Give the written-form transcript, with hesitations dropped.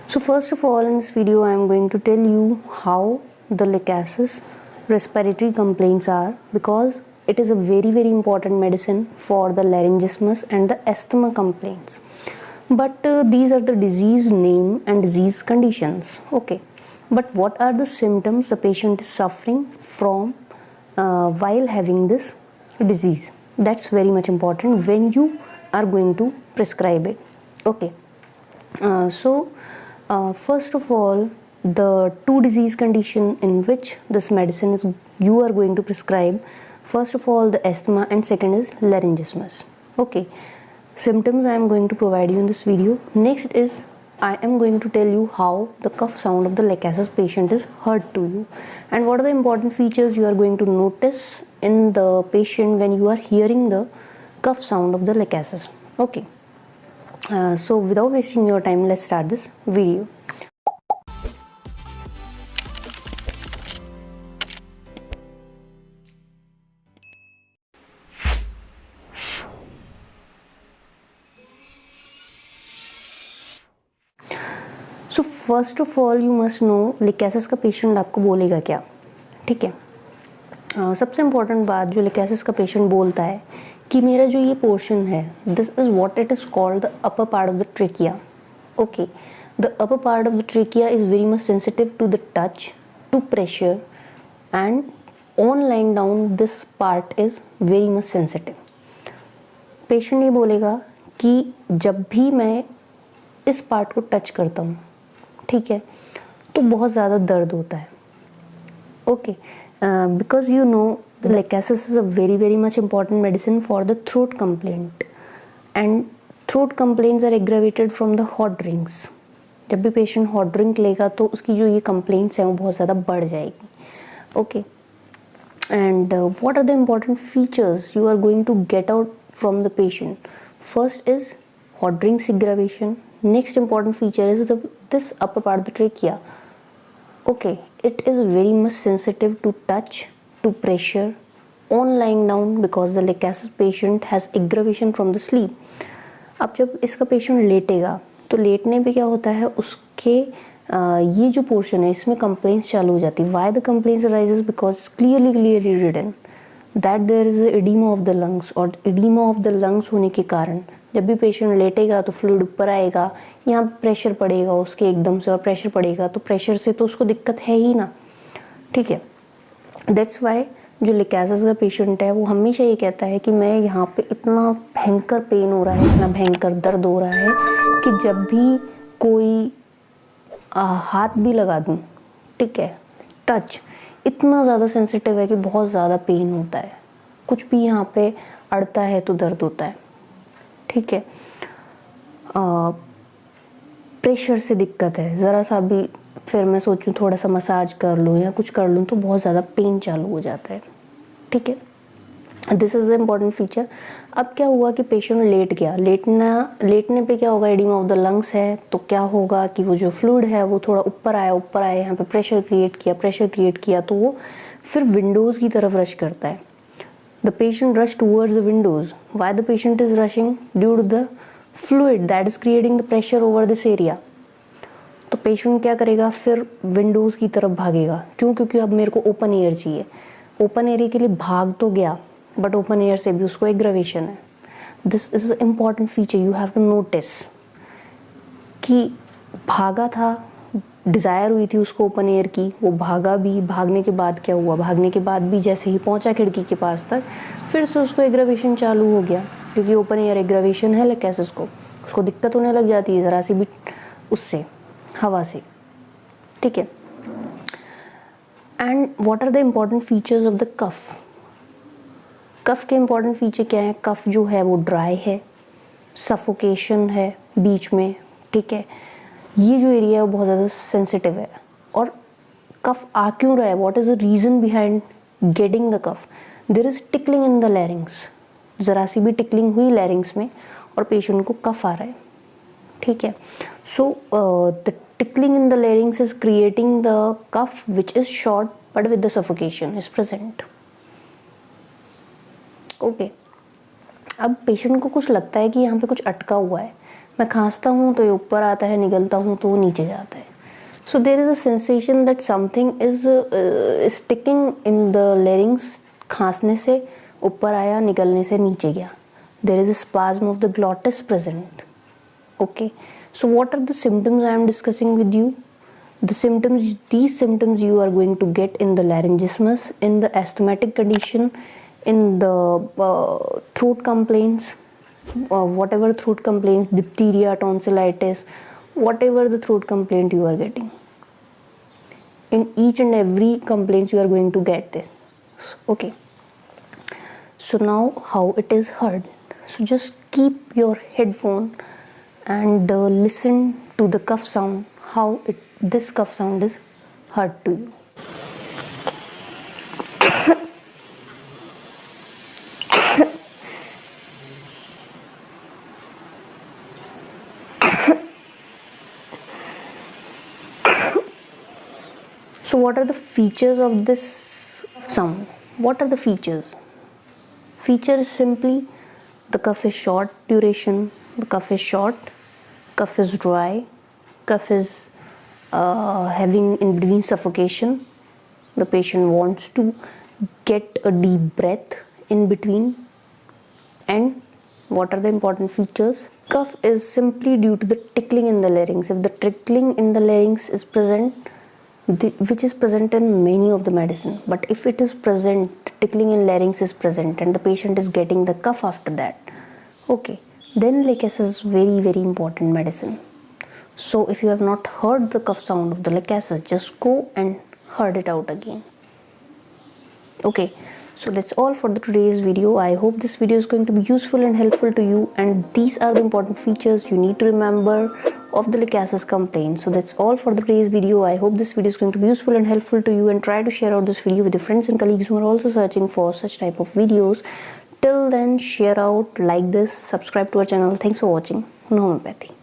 So first of all, in this video I am going to tell you how the Lachesis respiratory complaints are, because it is a very important medicine for the laryngismus and the asthma complaints. But these are the disease name and disease conditions. Okay, but what are the symptoms the patient is suffering from while having this disease? That's very much important when you are going to prescribe it. Okay, first of all, the two disease condition in which this medicine is you are going to prescribe, first of all the asthma and second is laryngismus. Okay, symptoms I am going to provide you in this video. Next is I am going to tell you how the cough sound of the Lachesis patient is heard to you, and what are the important features you are going to notice in the patient when you are hearing the cough sound of the Lachesis. Okay, so without wasting your time, let's start this video. So first of all you must know Lachesis का patient आपको बोलेगा क्या. ठीक है, सबसे important बात जो Lachesis का पेशेंट बोलता है कि मेरा जो ये पोर्शन है, this is what it is called the upper part of the trachea. Okay, the upper part of the trachea is very much sensitive to the touch, to pressure, and on lying down this part is very much sensitive. Patient ये बोलेगा कि जब भी मैं इस part को touch करता हूँ, ठीक है, तो बहुत ज़्यादा दर्द होता है. Okay, because you know the Lachesis is a very much important medicine for the throat complaint, and throat complaints are aggravated from the hot drinks. जब भी पेशेंट हॉट ड्रिंक लेगा तो उसकी जो ये कंप्लेंट्स हैं वो बहुत ज़्यादा बढ़ जाएगी. Okay, and what are the important features you are going to get out from the patient? First is hot drinks aggravation. Next important feature is this upper part of the trachea. Okay, it is very much sensitive to touch, to pressure, on lying down, because the Lachesis patient has aggravation from the sleep. अब जब इसका patient लेटेगा तो लेटने पे क्या होता है, उसके ये जो पोर्शन है इसमें कंप्लेंट्स चालू हो जाती है. Why the complaints arises? Because clearly written that there is edema of the lungs, और एडिमा ऑफ द लंग्स होने के कारण जब भी पेशेंट लेटेगा तो फ्लूइड ऊपर आएगा, यहाँ प्रेशर पड़ेगा उसके एकदम से, और प्रेशर पड़ेगा तो प्रेशर से तो उसको दिक्कत है ही ना. ठीक है, दैट्स वाई जो Lachesis का पेशेंट है वो हमेशा ये कहता है कि मैं यहाँ पे इतना भयंकर पेन हो रहा है, इतना भयंकर दर्द हो रहा है कि जब भी कोई हाथ भी लगा दूँ, ठीक है, टच इतना ज़्यादा सेंसिटिव है कि बहुत ज़्यादा पेन होता है. कुछ भी यहाँ पे अड़ता है तो दर्द होता है. ठीक है, प्रेशर से दिक्कत है, ज़रा सा भी फिर मैं सोचूं थोड़ा सा मसाज कर लूँ या कुछ कर लूँ तो बहुत ज़्यादा पेन चालू हो जाता है. ठीक है, this is the important feature. अब क्या हुआ कि पेशेंट लेट गया, लेटने पे क्या होगा, एडिमा ऑफ द लंग्स है, तो क्या होगा कि वो जो फ्लूइड है वो थोड़ा ऊपर आया, यहाँ पे प्रेशर क्रिएट किया तो वो फिर विंडोज़ की तरफ रश करता है. The patient rush towards the windows. Why the patient is rushing? Due to the fluid that is creating the pressure over this area. तो पेशेंट क्या करेगा, फिर विंडोज़ की तरफ भागेगा. क्यों? क्योंकि अब मेरे को ओपन एयर चाहिए. ओपन एरिया के लिए भाग तो गया, बट ओपन एयर से भी उसको एग्रावेशन है. This is important feature you have to notice कि भागा था, डिज़ायर हुई थी उसको ओपन एयर की, वो भागा भी. भागने के बाद क्या हुआ, भागने के बाद भी जैसे ही पहुंचा खिड़की के पास तक फिर से उसको एग्रावेशन चालू हो गया, क्योंकि ओपन एयर एग्रावेशन है Lachesis को, उसको दिक्कत होने लग जाती है ज़रा सी भी उससे, हवा से. ठीक है, and what are the important features of the cough? Cough के इम्पॉर्टेंट फीचर क्या है? कफ जो है वो ड्राई है, सफोकेशन है बीच में. ठीक है, ये जो एरिया है वो बहुत ज़्यादा सेंसिटिव है. और कफ आ क्यों रहा है? What is the reason behind getting the cough? There is tickling in the larynx. ज़रा सी भी टिकलिंग हुई लैरिंग्स में और पेशेंट को कफ आ रहा है. ठीक है, so the tickling in the larynx is creating the cough which is short but with the suffocation is present. Okay, अब पेशेंट को कुछ लगता है कि यहाँ पे कुछ अटका हुआ है, मैं खांसता हूँ तो ये ऊपर आता है, निगलता हूँ तो वो नीचे जाता है. So there is a sensation that something is sticking in the larynx. खांसने से ऊपर आया, निकलने से नीचे गया. There is a spasm of the glottis present. Okay. So what are the symptoms I am discussing with you? These symptoms you are going to get in the laryngismus, in the asthmatic condition, in the throat complaints, whatever throat complaints, diphtheria, tonsillitis, whatever the throat complaint you are getting. In each and every complaint you are going to get this. Okay. So now how it is heard. So just keep your headphone and listen to the cough sound, how this cough sound is heard to you. So what are the features of this sound? What are the features? Feature is simply the cough is short duration, the cough is short, cough is dry, cough is having in between suffocation. The patient wants to get a deep breath in between. And what are the important features? Cough is simply due to the tickling in the larynx. If the tickling in the larynx is present, which is present in many of the medicine, but if it is present, tickling in larynx is present and the patient is getting the cough after that, okay, then Lachesis is very, very important medicine. So if you have not heard the cough sound of the Lachesis, just go and heard it out again. Okay, so that's all for the today's video. I hope this video is going to be useful and helpful to you, and these are the important features you need to remember of the Lachesis complaint. So that's all for the today's video. I hope this video is going to be useful and helpful to you, and try to share out this video with your friends and colleagues who are also searching for such type of videos. Till then, share out, like this, subscribe to our channel. Thanks for watching. No Homeopathy.